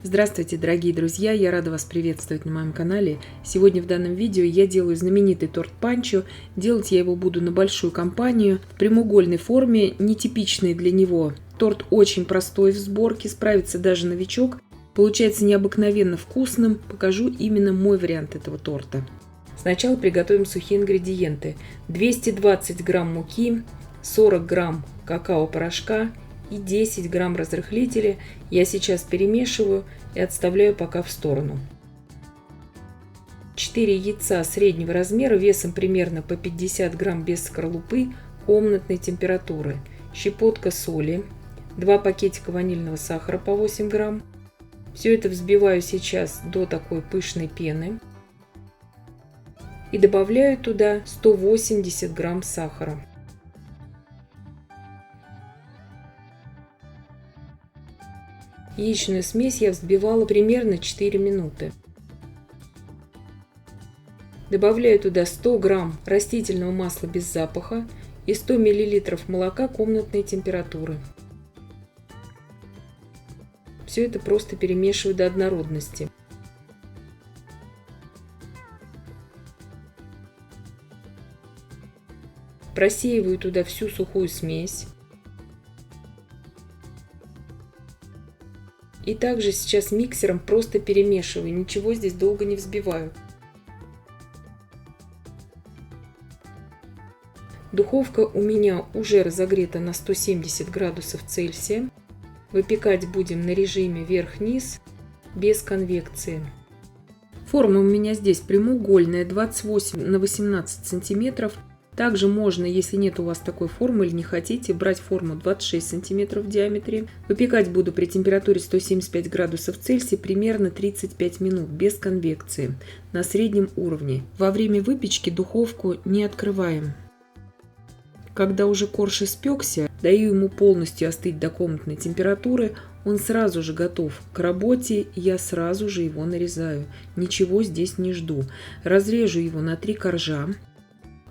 Здравствуйте, дорогие друзья! Я рада вас приветствовать на моем канале. Сегодня в данном видео я делаю знаменитый торт панчо. Делать я его буду на большую компанию, в прямоугольной форме, нетипичный для него. Торт очень простой в сборке, справится даже новичок. Получается необыкновенно вкусным. Покажу именно мой вариант этого торта. Сначала приготовим сухие ингредиенты. 220 грамм муки, 40 грамм какао-порошка и 10 грамм разрыхлителя я сейчас перемешиваю и отставляю пока в сторону. 4 яйца среднего размера весом примерно по 50 грамм без скорлупы комнатной температуры, щепотка соли, 2 пакетика ванильного сахара по 8 грамм. Все это взбиваю сейчас до такой пышной пены и добавляю туда 180 грамм сахара. Яичную смесь я взбивала примерно 4 минуты. Добавляю туда 100 грамм растительного масла без запаха и 100 миллилитров молока комнатной температуры. Все это просто перемешиваю до однородности. Просеиваю туда всю сухую смесь. И также сейчас миксером просто перемешиваю, ничего здесь долго не взбиваю. Духовка у меня уже разогрета на 170 градусов Цельсия. Выпекать будем на режиме вверх-вниз, без конвекции. Форма у меня здесь прямоугольная, 28 на 18 сантиметров. Также можно, если нет у вас такой формы или не хотите, брать форму 26 сантиметров в диаметре. Выпекать буду при температуре 175 градусов Цельсия примерно 35 минут без конвекции на среднем уровне. Во время выпечки духовку не открываем. Когда уже корж испекся, даю ему полностью остыть до комнатной температуры. Он сразу же готов к работе, я сразу же его нарезаю. Ничего здесь не жду. Разрежу его на 3 коржа.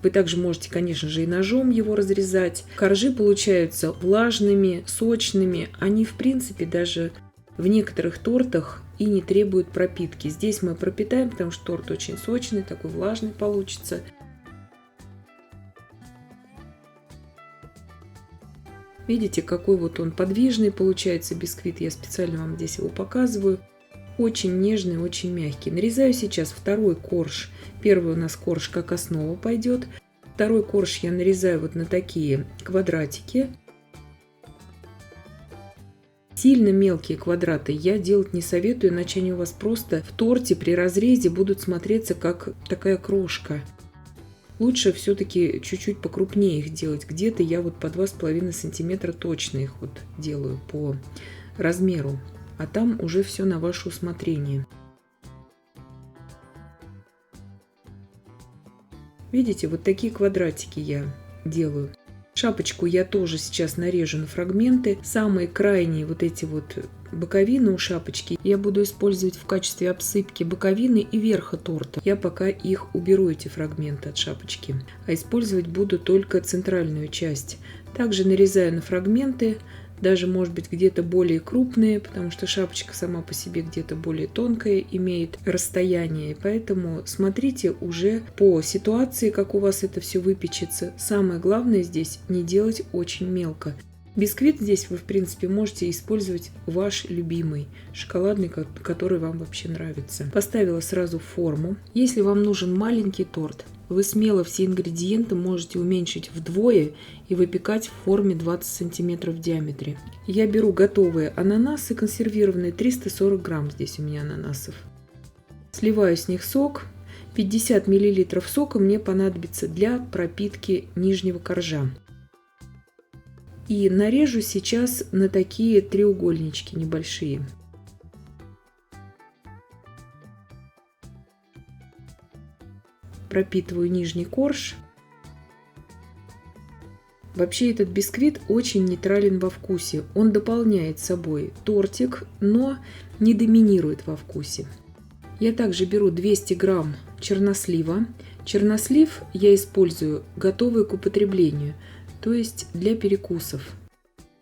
Вы также можете, конечно же, и ножом его разрезать. Коржи получаются влажными, сочными. Они, в принципе, даже в некоторых тортах и не требуют пропитки. Здесь мы пропитаем, потому что торт очень сочный, такой влажный получится. Видите, какой вот он подвижный получается бисквит. Я специально вам здесь его показываю. Очень нежный, очень мягкий. Нарезаю сейчас второй корж. Первый у нас корж как основа пойдет. Второй корж я нарезаю вот на такие квадратики. Сильно мелкие квадраты я делать не советую, иначе они у вас просто в торте при разрезе будут смотреться как такая крошка. Лучше все-таки чуть-чуть покрупнее их делать. Где-то я вот по 2,5 сантиметра точно их вот делаю по размеру. А там уже все на ваше усмотрение. Видите, вот такие квадратики я делаю. Шапочку я тоже сейчас нарежу на фрагменты. Самые крайние вот эти вот боковины у шапочки я буду использовать в качестве обсыпки боковины и верха торта. Я пока их уберу, эти фрагменты от шапочки. А использовать буду только центральную часть. Также нарезаю на фрагменты. Даже, может быть, где-то более крупные, потому что шапочка сама по себе где-то более тонкая, имеет расстояние. Поэтому смотрите уже по ситуации, как у вас это все выпечется. Самое главное здесь не делать очень мелко. Бисквит здесь вы, в принципе, можете использовать ваш любимый, шоколадный, который вам вообще нравится. Поставила сразу в форму. Если вам нужен маленький торт, вы смело все ингредиенты можете уменьшить вдвое и выпекать в форме 20 сантиметров в диаметре. Я беру готовые ананасы консервированные, 340 грамм здесь у меня ананасов. Сливаю с них сок. 50 миллилитров сока мне понадобится для пропитки нижнего коржа. И нарежу сейчас на такие треугольнички небольшие. Пропитываю нижний корж. Вообще этот бисквит очень нейтрален во вкусе. Он дополняет собой тортик, но не доминирует во вкусе. Я также беру 200 грамм чернослива. Чернослив я использую готовый к употреблению, то есть для перекусов.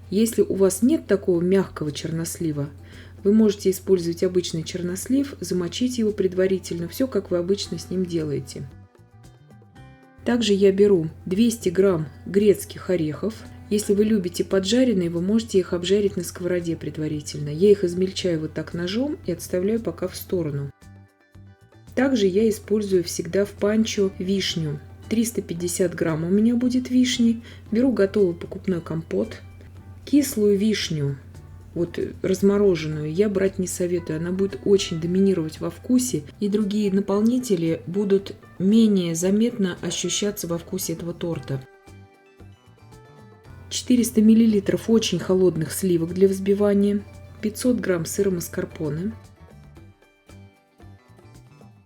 Если у вас нет такого мягкого чернослива, Вы можете использовать обычный чернослив, замочить его предварительно, все как вы обычно с ним делаете. Также я беру 200 грамм грецких орехов. Если вы любите поджаренные, вы можете их обжарить на сковороде предварительно. Я их измельчаю вот так ножом и отставляю пока в сторону. Также я использую всегда в панчо вишню. 350 грамм у меня будет вишни. Беру готовый покупной компот. Кислую вишню, вот размороженную, я брать не советую. Она будет очень доминировать во вкусе, и другие наполнители будут менее заметно ощущаться во вкусе этого торта. 400 мл очень холодных сливок для взбивания. 500 грамм сыра маскарпоне.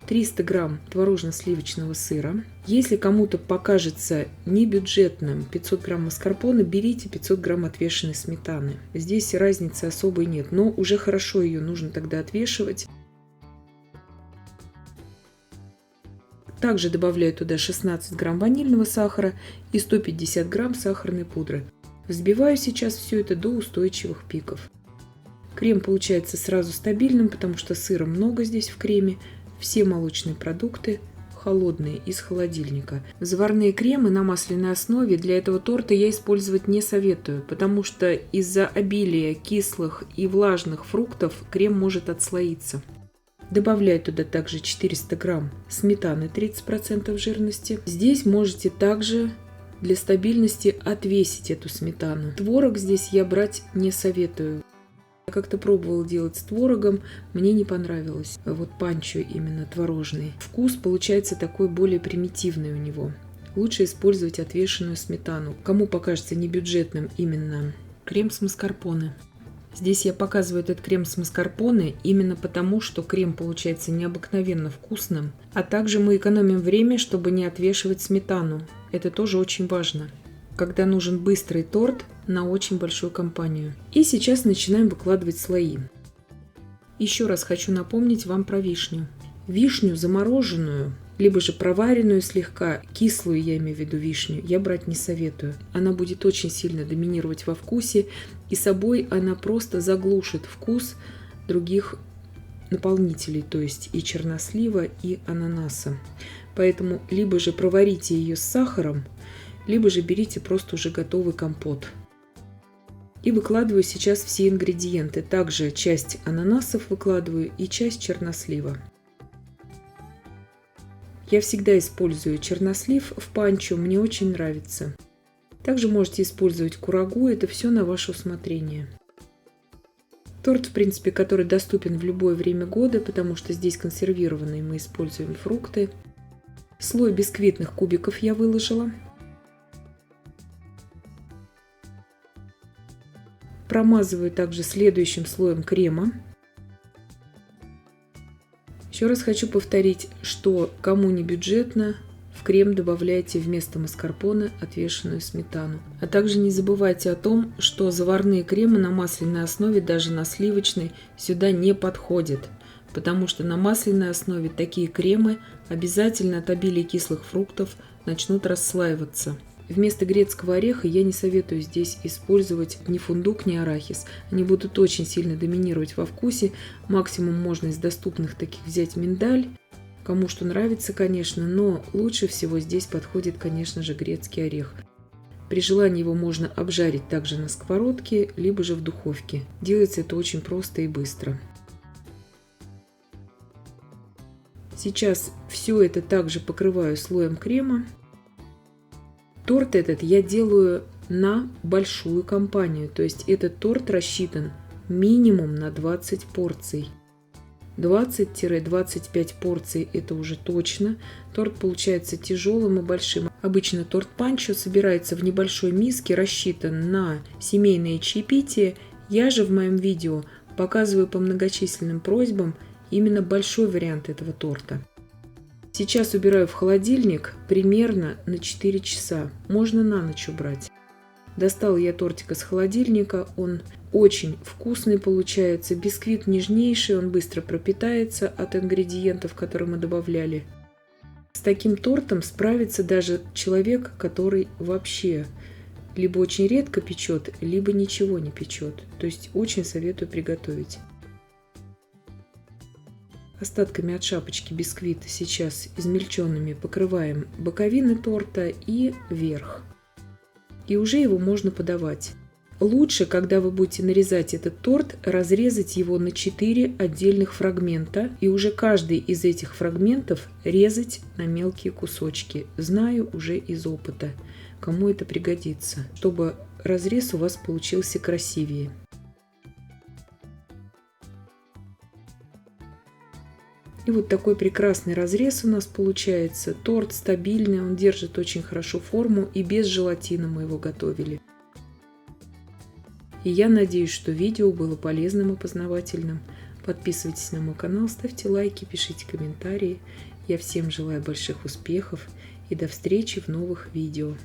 300 грамм творожно-сливочного сыра. Если кому-то покажется небюджетным 500 грамм маскарпоне, берите 500 грамм отвешенной сметаны. Здесь разницы особой нет, но уже хорошо ее нужно тогда отвешивать. Также добавляю туда 16 грамм ванильного сахара и 150 грамм сахарной пудры. Взбиваю сейчас все это до устойчивых пиков. Крем получается сразу стабильным, потому что сыра много здесь в креме. Все молочные продукты холодные из холодильника. Заварные кремы на масляной основе для этого торта я использовать не советую, потому что из-за обилия кислых и влажных фруктов крем может отслоиться. Добавляю туда также 400 грамм сметаны 30% жирности. Здесь можете также для стабильности отвесить эту сметану. Творог здесь я брать не советую. Я как-то пробовала делать с творогом, мне не понравилось. Вот панчо именно творожный. Вкус получается такой более примитивный у него. Лучше использовать отвешенную сметану. Кому покажется небюджетным именно крем с маскарпоне. Здесь я показываю этот крем с маскарпоне именно потому, что крем получается необыкновенно вкусным. А также мы экономим время, чтобы не отвешивать сметану. Это тоже очень важно, когда нужен быстрый торт на очень большую компанию. И сейчас начинаем выкладывать слои. Еще раз хочу напомнить вам про вишню. Вишню замороженную, либо же проваренную слегка, кислую я имею в виду вишню, я брать не советую. Она будет очень сильно доминировать во вкусе, и собой она просто заглушит вкус других наполнителей, то есть и чернослива, и ананаса. Поэтому либо же проварите ее с сахаром, либо же берите просто уже готовый компот. И выкладываю сейчас все ингредиенты. Также часть ананасов выкладываю и часть чернослива. Я всегда использую чернослив в панчо, мне очень нравится. Также можете использовать курагу, это все на ваше усмотрение. Торт, в принципе, который доступен в любое время года, потому что здесь консервированные мы используем фрукты. Слой бисквитных кубиков я выложила. Промазываю также следующим слоем крема. Еще раз хочу повторить, что кому не бюджетно, в крем добавляйте вместо маскарпоне отвешенную сметану. А также не забывайте о том, что заварные кремы на масляной основе, даже на сливочной, сюда не подходят. Потому что на масляной основе такие кремы обязательно от обилия кислых фруктов начнут расслаиваться. Вместо грецкого ореха я не советую здесь использовать ни фундук, ни арахис. Они будут очень сильно доминировать во вкусе. Максимум можно из доступных таких взять миндаль. Кому что нравится, конечно, но лучше всего здесь подходит, конечно же, грецкий орех. При желании его можно обжарить также на сковородке, либо же в духовке. Делается это очень просто и быстро. Сейчас все это также покрываю слоем крема. Торт этот я делаю на большую компанию, то есть этот торт рассчитан минимум на 20 порций. 20-25 порций это уже точно. Торт получается тяжелым и большим. Обычно торт панчо собирается в небольшой миске, рассчитан на семейное чаепитие. Я же в моем видео показываю по многочисленным просьбам именно большой вариант этого торта. Сейчас убираю в холодильник примерно на 4 часа. Можно на ночь убрать. Достала я тортик из холодильника. Он очень вкусный получается. Бисквит нежнейший, он быстро пропитается от ингредиентов, которые мы добавляли. С таким тортом справится даже человек, который вообще либо очень редко печет, либо ничего не печет. То есть очень советую приготовить. Остатками от шапочки бисквит сейчас измельченными покрываем боковины торта и верх. И уже его можно подавать. Лучше, когда вы будете нарезать этот торт, разрезать его на 4 отдельных фрагмента и уже каждый из этих фрагментов резать на мелкие кусочки. Знаю уже из опыта, кому это пригодится, чтобы разрез у вас получился красивее. И вот такой прекрасный разрез у нас получается. Торт стабильный, он держит очень хорошо форму, и без желатина мы его готовили. И я надеюсь, что видео было полезным и познавательным. Подписывайтесь на мой канал, ставьте лайки, пишите комментарии. Я всем желаю больших успехов и до встречи в новых видео.